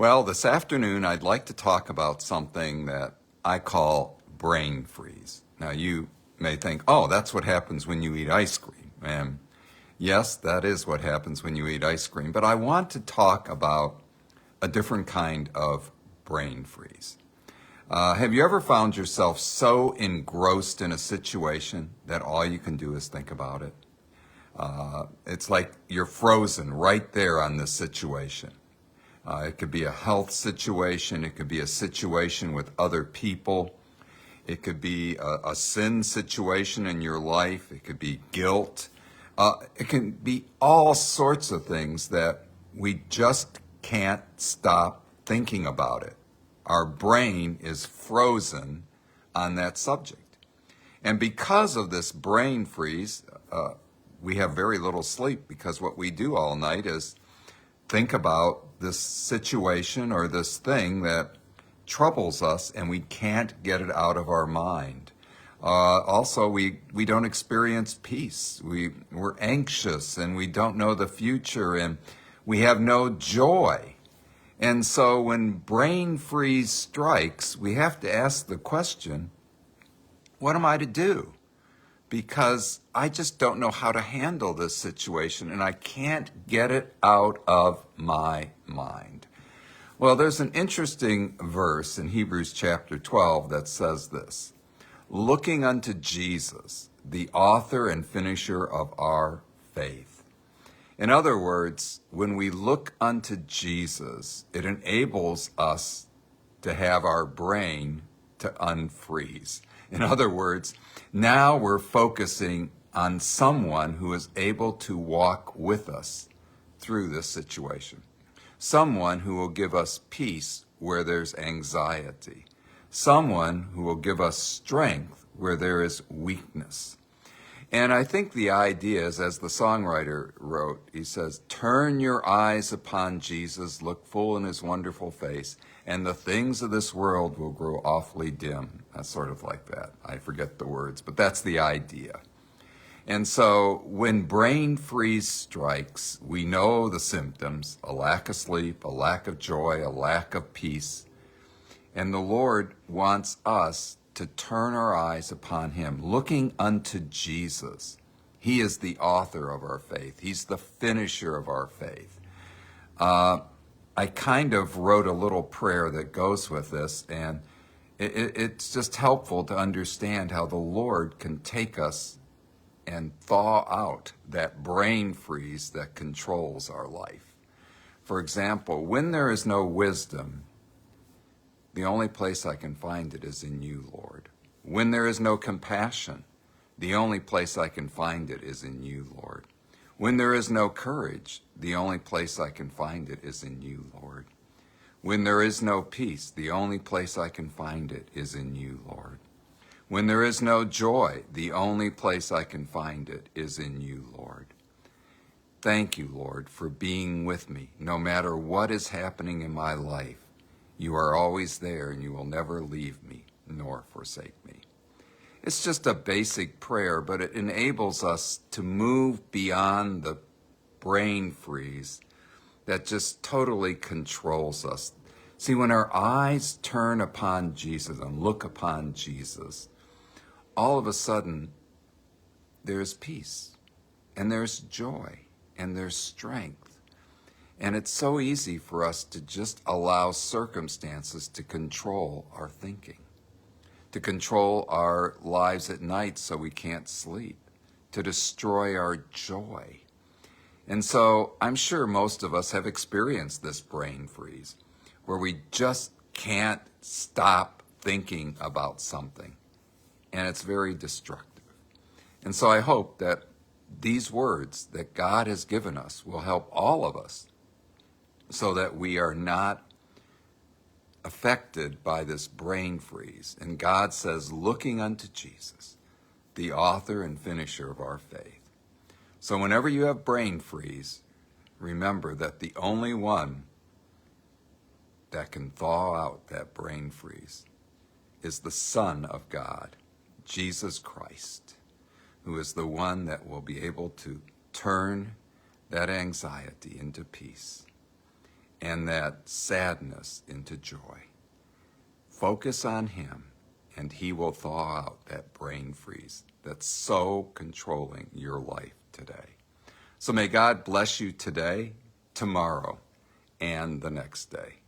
Well, this afternoon I'd like to talk about something that I call brain freeze. Now, you may think, oh, that's what happens when you eat ice cream. And yes, that is what happens when you eat ice cream. But I want to talk about a different kind of brain freeze. Have you ever found yourself so engrossed in a situation that all you can do is think about it? It's like you're frozen right there on this situation. It could be a health situation. It could be a situation with other people. It could be a sin situation in your life. It could be guilt. It can be all sorts of things that we just can't stop thinking about it. Our brain is frozen on that subject. And because of this brain freeze, we have very little sleep because what we do all night is think about this situation or this thing that troubles us and we can't get it out of our mind. Also, we don't experience peace. We're anxious and we don't know the future and we have no joy. And so when brain freeze strikes, we have to ask the question, what am I to do? Because I just don't know how to handle this situation and I can't get it out of my mind. Well, there's an interesting verse in Hebrews chapter 12 that says this: looking unto Jesus, the author and finisher of our faith. In other words, when we look unto Jesus, it enables us to have our brain to unfreeze. In other words, now we're focusing on someone who is able to walk with us through this situation. Someone who will give us peace where there's anxiety. Someone who will give us strength where there is weakness. And I think the idea is, as the songwriter wrote, he says, turn your eyes upon Jesus, look full in his wonderful face, and the things of this world will grow awfully dim. That's sort of like that. I forget the words, but that's the idea. And so when brain freeze strikes, we know the symptoms: a lack of sleep, a lack of joy, a lack of peace. And the Lord wants us to turn our eyes upon him, looking unto Jesus. He is the author of our faith. He's the finisher of our faith. I kind of wrote a little prayer that goes with this, and it's just helpful to understand how the Lord can take us and thaw out that brain freeze that controls our life. For example, when there is no wisdom, the only place I can find it is in you, Lord. When there is no compassion, the only place I can find it is in you, Lord. When there is no courage, the only place I can find it is in you, Lord. When there is no peace, the only place I can find it is in you, Lord. When there is no joy, the only place I can find it is in you, Lord. Thank you, Lord, for being with me no matter what is happening in my life. You are always there and you will never leave me nor forsake me. It's just a basic prayer, but it enables us to move beyond the brain freeze that just totally controls us. See, when our eyes turn upon Jesus and look upon Jesus, all of a sudden there's peace and there's joy and there's strength. And it's so easy for us to just allow circumstances to control our thinking, to control our lives at night so we can't sleep, to destroy our joy. And so I'm sure most of us have experienced this brain freeze where we just can't stop thinking about something. And it's very destructive. And so I hope that these words that God has given us will help all of us so that we are not affected by this brain freeze. And God says, looking unto Jesus, the author and finisher of our faith. So whenever you have brain freeze, remember that the only one that can thaw out that brain freeze is the Son of God, Jesus Christ, who is the one that will be able to turn that anxiety into peace and that sadness into joy. Focus on him, and he will thaw out that brain freeze that's so controlling your life today. So may God bless you today, tomorrow, and the next day.